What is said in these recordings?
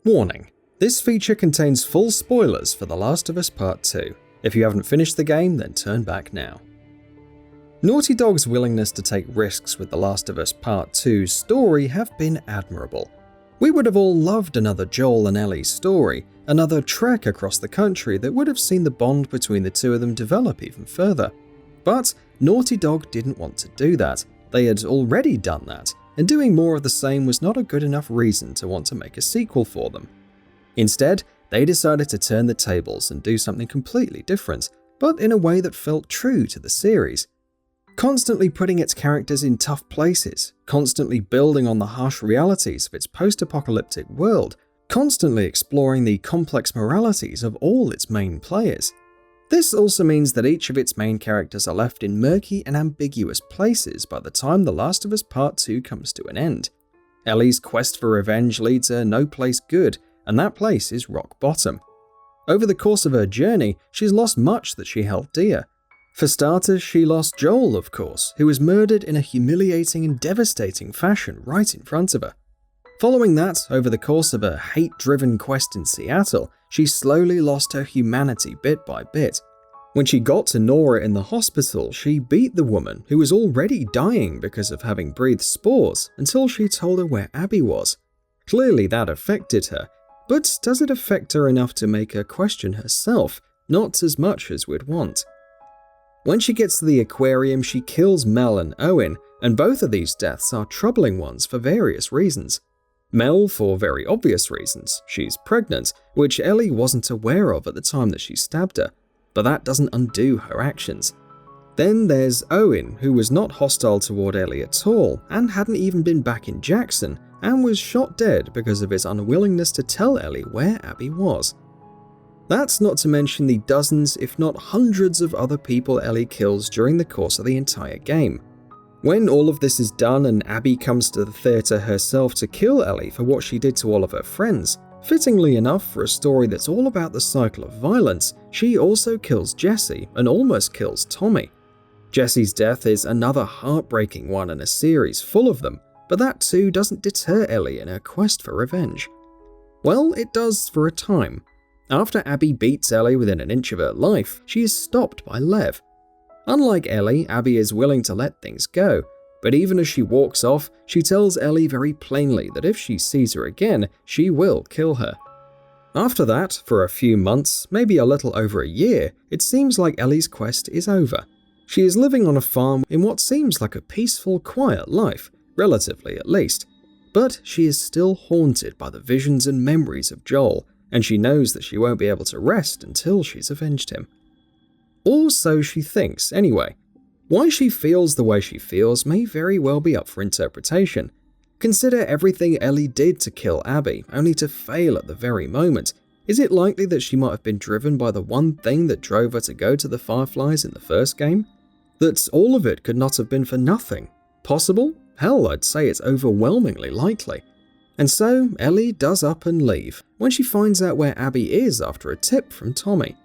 Warning: this feature contains full spoilers for The Last of Us Part 2. If you haven't finished the game, then turn back now. Naughty Dog's willingness to take risks with The Last of Us Part 2's story have been admirable. We would have all loved another Joel and Ellie story, another trek across the country that would have seen the bond between the two of them develop even further. But Naughty Dog didn't want to do that. They had already done that, and doing more of the same was not a good enough reason to want to make a sequel for them. Instead, they decided to turn the tables and do something completely different, but in a way that felt true to the series. Constantly putting its characters in tough places, constantly building on the harsh realities of its post-apocalyptic world, constantly exploring the complex moralities of all its main players. This also means that each of its main characters are left in murky and ambiguous places by the time The Last of Us Part 2 comes to an end. Ellie's quest for revenge leads her no place good, and that place is rock bottom. Over the course of her journey, she's lost much that she held dear. For starters, she lost Joel, of course, who was murdered in a humiliating and devastating fashion right in front of her. Following that, over the course of a hate-driven quest in Seattle, she slowly lost her humanity bit by bit. When she got to Nora in the hospital, she beat the woman who was already dying because of having breathed spores until she told her where Abby was. Clearly that affected her, but does it affect her enough to make her question herself? Not as much as we'd want. When she gets to the aquarium, she kills Mel and Owen, and both of these deaths are troubling ones for various reasons. Mel for very obvious reasons. She's pregnant, which Ellie wasn't aware of at the time that she stabbed her, but that doesn't undo her actions. Then there's Owen, who was not hostile toward Ellie at all, and hadn't even been back in Jackson, and was shot dead because of his unwillingness to tell Ellie where Abby was. That's not to mention the dozens, if not hundreds of other people Ellie kills during the course of the entire game. When all of this is done and Abby comes to the theatre herself to kill Ellie for what she did to all of her friends, fittingly enough for a story that's all about the cycle of violence, she also kills Jesse and almost kills Tommy. Jesse's death is another heartbreaking one in a series full of them, but that too doesn't deter Ellie in her quest for revenge. Well, it does for a time. After Abby beats Ellie within an inch of her life, she is stopped by Lev. Unlike Ellie, Abby is willing to let things go, but even as she walks off, she tells Ellie very plainly that if she sees her again, she will kill her. After that, for a few months, maybe a little over a year, it seems like Ellie's quest is over. She is living on a farm in what seems like a peaceful, quiet life, relatively at least. But she is still haunted by the visions and memories of Joel, and she knows that she won't be able to rest until she's avenged him. Or so she thinks, anyway. Why she feels the way she feels may very well be up for interpretation. Consider everything Ellie did to kill Abby, only to fail at the very moment. Is it likely that she might have been driven by the one thing that drove her to go to the Fireflies in the first game? That all of it could not have been for nothing? Possible? Hell, I'd say it's overwhelmingly likely. And so, Ellie does up and leave, when she finds out where Abby is after a tip from Tommy.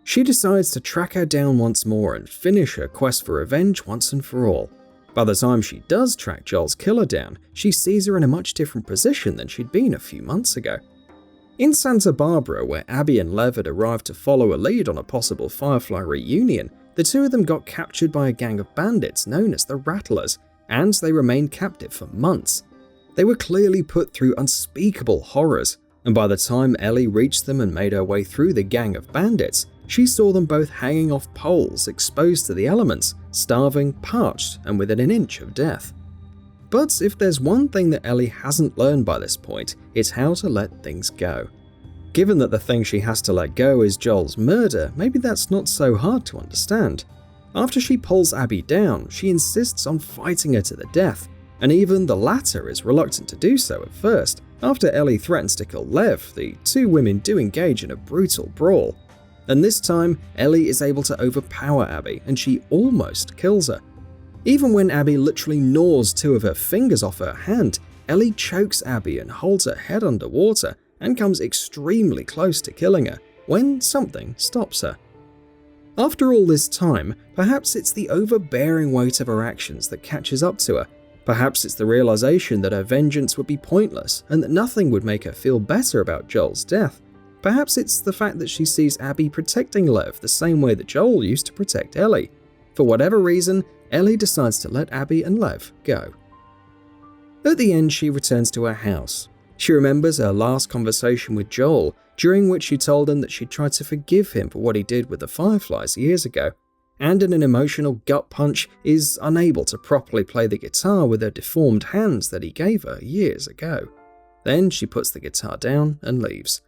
She decides to track her down once more and finish her quest for revenge once and for all. By the time she does track Joel's killer down, she sees her in a much different position than she'd been a few months ago. In Santa Barbara, where Abby and Lev had arrived to follow a lead on a possible Firefly reunion, the two of them got captured by a gang of bandits known as the Rattlers, and they remained captive for months. They were clearly put through unspeakable horrors, and by the time Ellie reached them and made her way through the gang of bandits, she saw them both hanging off poles, exposed to the elements, starving, parched, and within an inch of death. But if there's one thing that Ellie hasn't learned by this point, it's how to let things go. Given that the thing she has to let go is Joel's murder, maybe that's not so hard to understand. After she pulls Abby down, she insists on fighting her to the death, and even the latter is reluctant to do so at first. After Ellie threatens to kill Lev, the two women do engage in a brutal brawl. And this time, Ellie is able to overpower Abby, and she almost kills her. Even when Abby literally gnaws two of her fingers off her hand, Ellie chokes Abby and holds her head underwater, and comes extremely close to killing her, when something stops her. After all this time, perhaps it's the overbearing weight of her actions that catches up to her. Perhaps it's the realization that her vengeance would be pointless and that nothing would make her feel better about Joel's death. Perhaps it's the fact that she sees Abbie protecting Lev the same way that Joel used to protect Ellie. For whatever reason, Ellie decides to let Abbie and Lev go. At the end, she returns to her house. She remembers her last conversation with Joel, during which she told him that she'd tried to forgive him for what he did with the Fireflies years ago, and in an emotional gut punch is unable to properly play the guitar with her deformed hands that he gave her years ago. Then she puts the guitar down and leaves.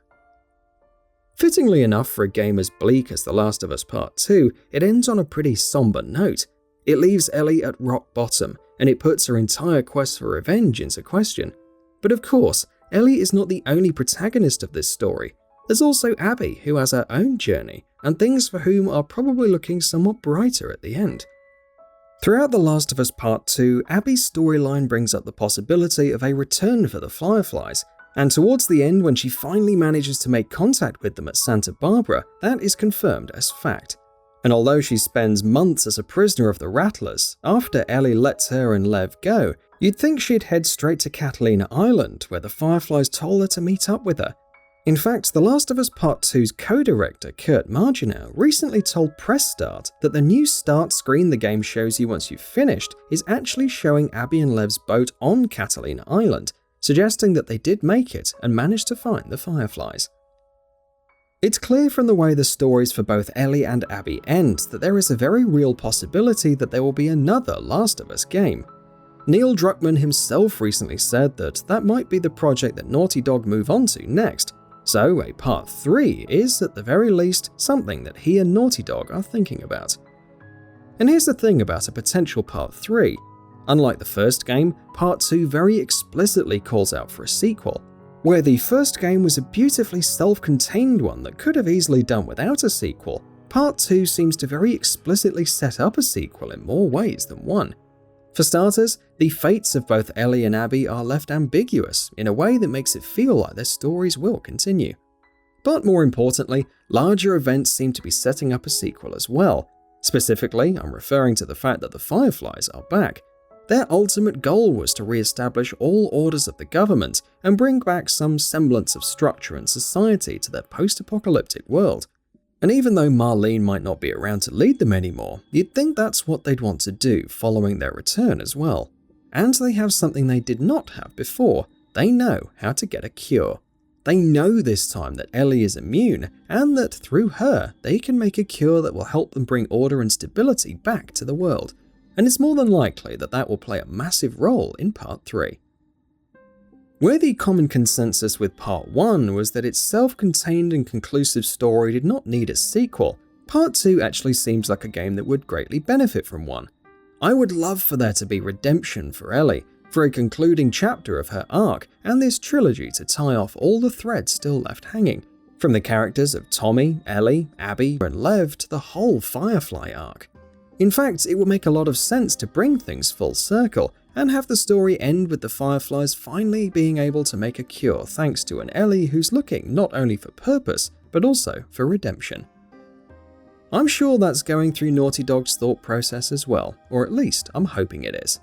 Fittingly enough for a game as bleak as The Last of Us Part 2, it ends on a pretty somber note. It leaves Ellie at rock bottom, and it puts her entire quest for revenge into question. But of course, Ellie is not the only protagonist of this story. There's also Abbie, who has her own journey, and things for whom are probably looking somewhat brighter at the end. Throughout The Last of Us Part 2, Abbie's storyline brings up the possibility of a return for the Fireflies, and towards the end, when she finally manages to make contact with them at Santa Barbara, that is confirmed as fact. And although she spends months as a prisoner of the Rattlers, after Ellie lets her and Lev go, you'd think she'd head straight to Catalina Island, where the Fireflies told her to meet up with her. In fact, The Last of Us Part 2's co-director Kurt Marginau recently told Press Start that the new start screen the game shows you once you've finished is actually showing Abbie and Lev's boat on Catalina Island, suggesting that they did make it and managed to find the Fireflies. It's clear from the way the stories for both Ellie and Abbie end that there is a very real possibility that there will be another Last of Us game. Neil Druckmann himself recently said that might be the project that Naughty Dog move on to next, so a Part 3 is, at the very least, something that he and Naughty Dog are thinking about. And here's the thing about a potential Part 3. Unlike the first game, Part 2 very explicitly calls out for a sequel. Where the first game was a beautifully self-contained one that could have easily done without a sequel, Part 2 seems to very explicitly set up a sequel in more ways than one. For starters, the fates of both Ellie and Abbie are left ambiguous in a way that makes it feel like their stories will continue. But more importantly, larger events seem to be setting up a sequel as well. Specifically, I'm referring to the fact that the Fireflies are back. Their ultimate goal was to re-establish all orders of the government and bring back some semblance of structure and society to their post-apocalyptic world. And even though Marlene might not be around to lead them anymore, you'd think that's what they'd want to do following their return as well. And they have something they did not have before. They know how to get a cure. They know this time that Ellie is immune, and that through her, they can make a cure that will help them bring order and stability back to the world. And it's more than likely that that will play a massive role in Part 3. Where the common consensus with Part 1 was that its self-contained and conclusive story did not need a sequel, Part 2 actually seems like a game that would greatly benefit from one. I would love for there to be redemption for Ellie, for a concluding chapter of her arc, and this trilogy to tie off all the threads still left hanging, from the characters of Tommy, Ellie, Abbie, and Lev to the whole Firefly arc. In fact, it would make a lot of sense to bring things full circle and have the story end with the Fireflies finally being able to make a cure thanks to an Ellie who's looking not only for purpose, but also for redemption. I'm sure that's going through Naughty Dog's thought process as well, or at least I'm hoping it is.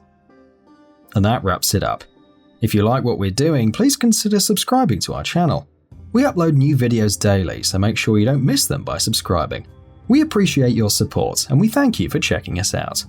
And that wraps it up. If you like what we're doing, please consider subscribing to our channel. We upload new videos daily, so make sure you don't miss them by subscribing. We appreciate your support, and we thank you for checking us out.